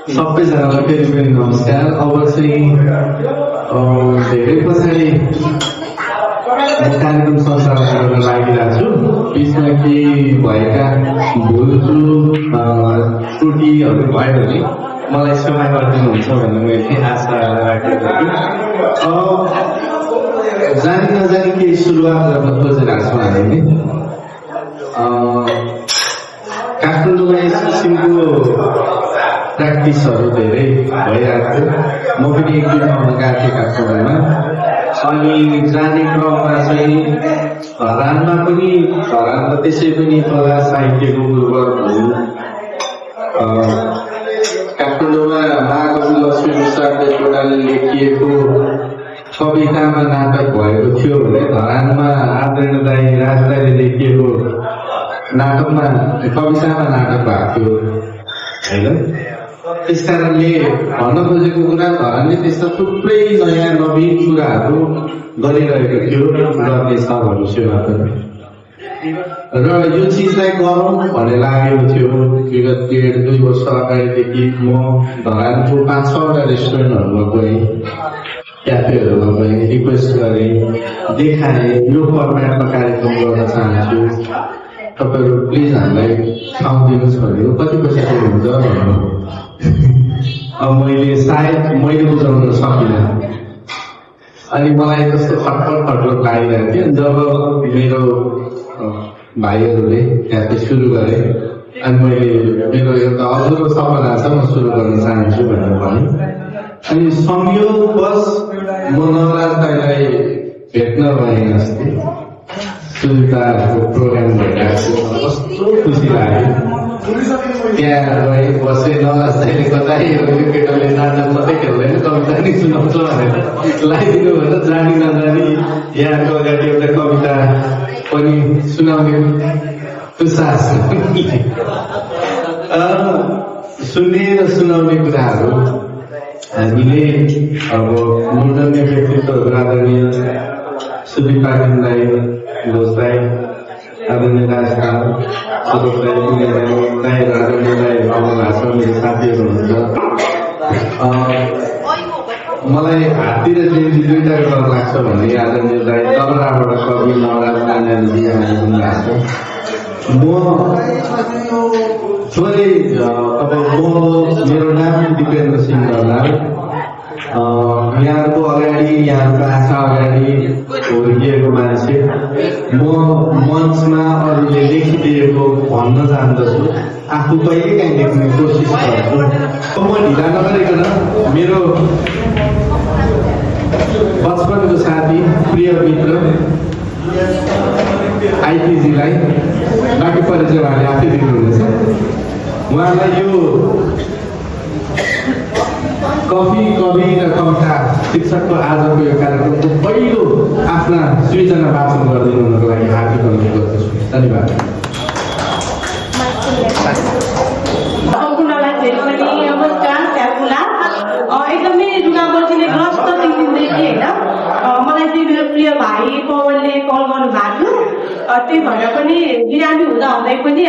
सबैजनालाई फेरि पनि नमस्कार। अब चाहिँ धेरै पछाडि कार्यक्रम सञ्चालन गर्न लागिरहेको छु। बिचमा केही भएका भुलचुक त्रुटिहरू भयो भने मलाई क्षमा गरिदिनुहुन्छ भन्ने मैले आशा राखेको छु। जानी नजानी केही सुरुवात गर्न खोजिरहेको छौँ हामीले। काठमाडौँमा यस किसिमको प्र्याक्टिसहरू धेरै भइरहेको थियो। म पनि एक दुई ठाउँमा गएको थिएँ काठमाडौँमा। अनि जाने क्रममा चाहिँ धरानमा पनि धरान त त्यसै पनि कला साहित्यको उर्वर भूमि। काठमाडौँमा महाकवि लक्ष्मी प्रसाद देवकोटाले लेखिएको कवितामा नाटक भएको थियो भने धरानमा आदरणीय दाई राज दाईले लेखिएको नाटकमा कवितामा नाटक भएको थियो होइन। त्यस कारणले भन्न खोजेको कुरा धरानले त्यस्ता थुप्रै नयाँ नवीन कुराहरू गरिरहेको थियो गर्ने छ भविष्यमा पनि। र यो चिजलाई गरौँ भन्ने लागेको थियो। विगत 1.5-2 वर्ष अगाडिदेखि म धरानको 5-6वटा रेस्टुरेन्टहरूमा गएँ, क्याफेहरूमा गएँ, रिक्वेस्ट गरेँ, देखाएँ यो फर्मेटमा कार्यक्रम गर्न चाहन्छु, तपाईँहरू प्लिज हामीलाई ठाउँ दिनुहोस् भनेको। कति पैसा दिनुहुन्छ भन्नु। अब मैले बुझाउन सकिनँ। अनि मलाई कस्तो खटपट लागिरहेको थियो। जब मेरो भाइहरूले क्याफे सुरु गरे अनि मैले मेरो एउटा अधुरो सपना छ, म सुरु गर्न चाहन्छु भनेर भने। अनि संयोगवश म नवराज दाईलाई भेट्न गएँ अस्ति। सुरुताको प्रोग्राम भइरहेको थियो। कस्तो खुसी लाग्यो। त्यहाँ गएँ बसेँ। नवराज दाईले कतै यो केटाले नाटक मात्रै खेल्दैन कविता नि सुनाउँछ भनेर लगाइदिनु भनेर जानी नजानी यहाँको अगाडि एउटा कविता पनि सुनाउने उत्साह सुन्ने र सुनाउने कुराहरू हामीले अब मूर्धन्य व्यक्तित्वहरू आदरणीय सुदीप पाटिल दाई, घोष दाई, आदरणीय राजकाल, सुदीप दाई, पुण्य दाई, आदरणीय दाई आउनु भएको छ। मेरो साथीहरू हुनुहुन्छ। मलाई हाततिर चाहिँ दुईवटा डर लाग्छ भन्ने आदरणीय दाई तबलाबाट कवि नवराज नारायणजी आउनु भएको छ। मेरो नाम दिपेन्द्र सिंह दलाल। यहाँको अगाडि, यहाँको आँखा अगाडि हुर्किएको मान्छे। म मञ्चमा अरूले लेखिदिएको भन्न चाहँदछु, आफू कहिलेकाहीँ लेख्ने कोसिस गर्छु। म ढिला नगरिकन मेरो बचपनको साथी, प्रिय मित्र आइपिजीलाई बाँकी परिचय उहाँले आफै दिनुहुनेछ। उहाँलाई यो कवि र कविता शिक्षकको आजको यो कार्यक्रमको पहिलो आफ्ना सृजना वाचन गरिदिनुको लागि हार्दिक अनुरोध गर्दछु। धन्यवाद। सम्पूर्णलाई फेरि पनि नमस्कार। एकदमै रुगावतीले ग्रस्त देखिँदैथेँ होइन। मलाई चाहिँ मेरो प्रिय भाइ पवनले कल गर्नु भएको थियो। त्यही भएर पनि बिरामी हुँदै पनि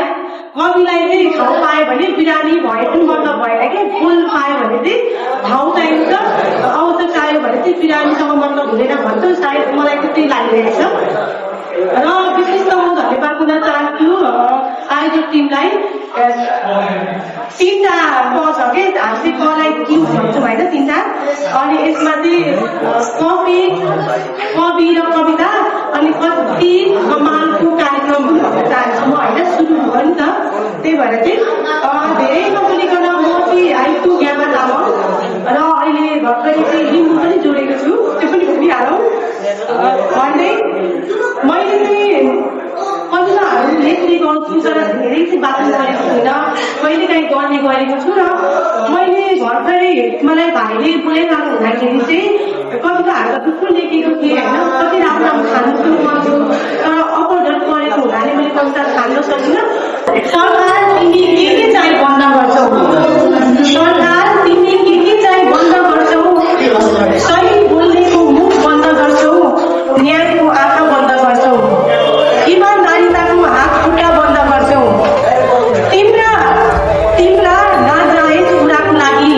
कविलाई चाहिँ ठाउँ पायो भने बिरामी भए पनि मतलब भएन कि फुल पायो भने चाहिँ ठाउँ चाहिन्छ, अवसर चाहियो भने चाहिँ बिरामीसँग मतलब हुँदैन भन्छ। सायद मलाई चाहिँ त्यही लागिरहेको छ। र विशेष त म धन्यवाद दिन चाहन्छु आयोजक टिमलाई। 3टा क छ कि हामीले कलाई क्यु भन्छौँ होइन, 3टा। अनि यसमा चाहिँ कवि र कविता अनि कति कमालको कार्यक्रम भन्न चाहन्छु म होइन। सुरु भयो नि त, त्यही भएर चाहिँ धेरै नबोलिकन म चाहिँ आइटु ज्ञामा तामाङ र अहिले भर्खरै चाहिँ लिम्बू पनि जोडेको छु, त्यो पनि भनिहालौँ भन्दै मैले चाहिँ कविताहरू लेख्ने गर्छु तर धेरै चाहिँ वाचन गरेको छुइनँ, कहिलेकाहीँ गर्ने गरेको छु। र मैले भर्खरै मलाई भाइले बोलाइरहेको हुँदाखेरि चाहिँ कविताहरू त थुप्रो लेखेको थिएँ होइन। कति राम्रो खानु सुरु गर्छु तर अपरझट गरेको हुनाले मैले कविता छान्न सकिनँ। सरकार तिमी के चाहिँ बन्द गर्छौ, सरकार तिमी के चाहिँ बन्द गर्छौ, सही बोल्नेको मुख बन्द गर्छौ, न्यायको आँखा बन्द गर्छौ, इमानदारिताको हात खुट्टा बन्द गर्छौ। तिम्रा नाजायज कुराको लागि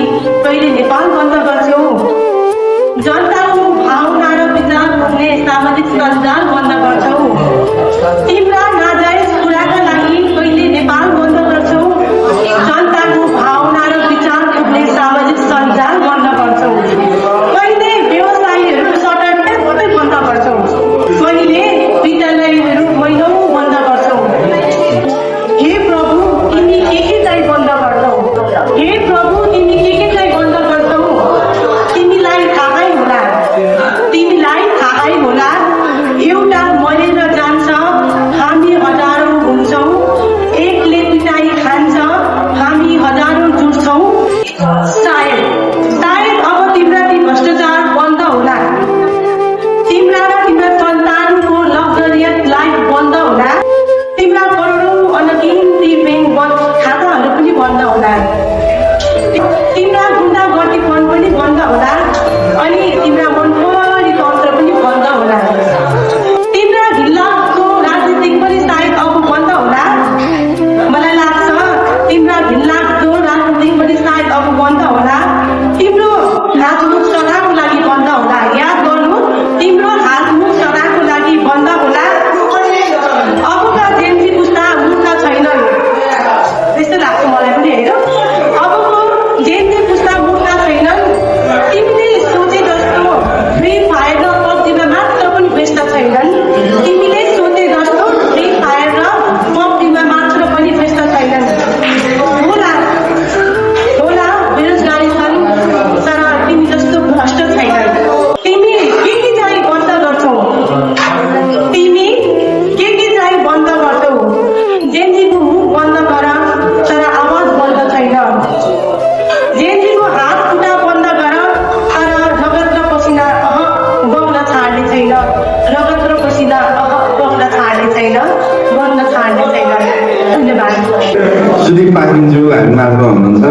सुदीप पाखिनज्यू हामी माझमा हुनुहुन्छ।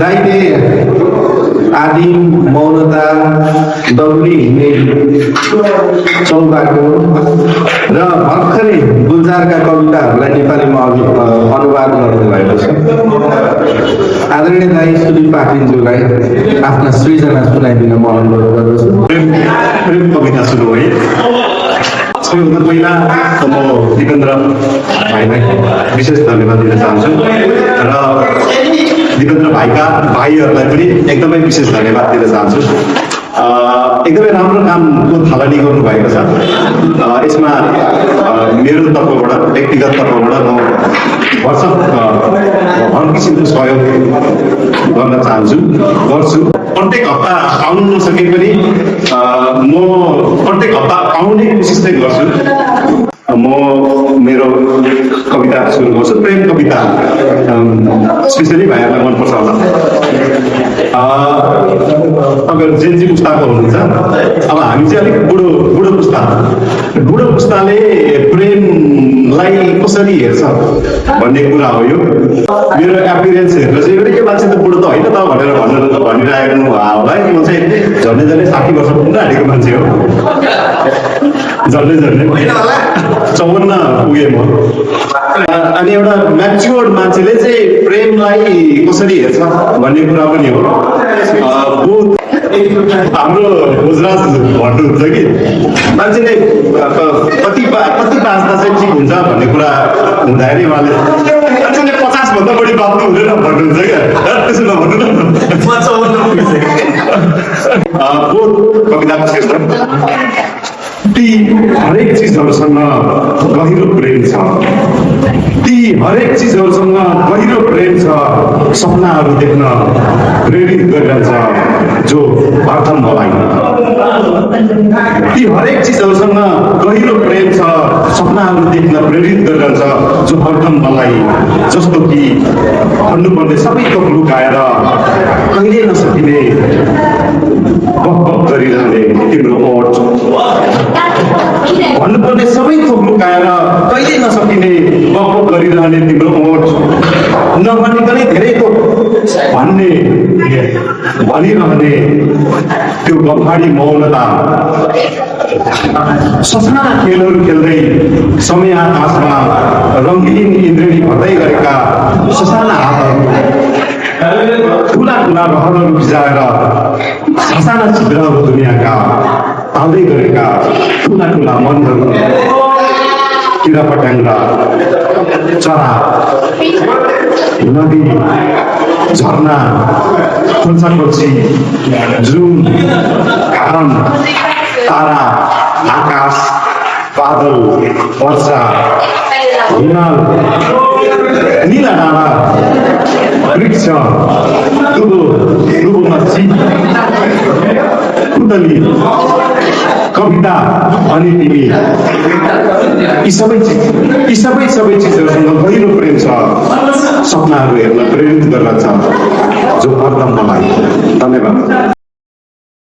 दाइले आदिम मौनता दौडी हिँड्ने चौबाटो र भर्खरै गुल्जारका कविताहरूलाई नेपालीमा अनुवाद गर्नुभएको छ। आदरणीय दाइ सुदीप पाखिनज्यूलाई आफ्ना सृजना सुनाइदिन म अनुरोध गर्दछु। प्रेम कविता सुरु है। सबैभन्दा पहिला त म दिपेन्द्र भाइलाई विशेष धन्यवाद दिन चाहन्छु र दिपेन्द्र भाइका भाइहरूलाई पनि एकदमै विशेष धन्यवाद दिन चाहन्छु। एकदमै राम्रो कामको थालनी गर्नुभएको छ। यसमा मेरो तर्फबाट व्यक्तिगत तर्फबाट म भरसक हर किसिमको सहयोग गर्न चाहन्छु गर्छु। प्रत्येक हप्ता आउनु नसके पनि म प्रत्येक हप्ता आउने कोसिस चाहिँ गर्छु। म मेरो कविता सुरु गर्छु। प्रेम कविता स्पेसली भाइहरूलाई मनपर्छ होला। तपाईँहरू जेन्जी पुस्ताको हुनुहुन्छ। अब हामी चाहिँ अलिक बुढो पुस्ताले प्रेमलाई कसरी हेर्छ भन्ने कुरा हो यो। मेरो एपिरियन्स हेरेर चाहिँ यो मान्छे त बुढो त होइन त भनेर भनिरहेको होला है। म चाहिँ झन्डै 60 वर्ष पुग्न आँटेको मान्छे हो। झन्डै 54 पुगेँ म। अनि एउटा म्याच्योर्ड मान्छेले चाहिँ प्रेमलाई कसरी हेर्छ भन्ने कुरा पनि हो। हाम्रो गुजरात भन्नुहुन्छ कि मान्छेले कति बाँच्दा चाहिँ ठिक हुन्छ भन्ने कुरा हुँदाखेरि उहाँले मान्छेले 50 भन्दा बढी बाँच्नु हुँदैन भन्नुहुन्छ क्या। त्यसो नभन्नु न। कविताको शीर्षक ती हरेक चिजहरूसँग गहिरो प्रेम छ। ती हरेक चिजहरूसँग गहिरो प्रेम छ। सपनाहरू देख्न प्रेरित गरिरहन्छ जो हरदम मलाई। ती हरेक चिजहरूसँग गहिरो प्रेम छ। सपनाहरू देख्न प्रेरित गरिरहन्छ जो हरदम मलाई। जस्तो कि भन्नुपर्ने सबै थोक लुकाएर कहिले नसकिने बक गरिरहने तिम्रो ओठ। भन्नुपर्ने सबै थोक लुकाएर कहिले नसकिने बक गरिरहने तिम्रो ओठ। नभनिकनै धेरै थोक भनिरहने त्यो गफाडी मौनता। ससाना खेलहरू खेल्दै समय आकाशमा रङ्गीन इन्द्रेणी भर्दै गरेका ससाना हातहरू। ठुला रहरहरू भिजाएर ससाना छिद्रहरू दुनियाँका आउँदै गरेका ठुला मनहरू। किरापट्याङ्ग्रा, चरा, नदी, झरना, खोल्छाखोल्छी, जुन, घाम, तारा, आकाश, बादल, वर्षा, हिमाल, नीला डाँडा, वृक्ष, दुबोमा शीत, पुतली, कविता अनि तिमी। यी सबै चिजहरूसँग गहिरो प्रेम छ। सपनाहरू हेर्न प्रेरित गर्दछ जो हरदम मलाई। धन्यवाद।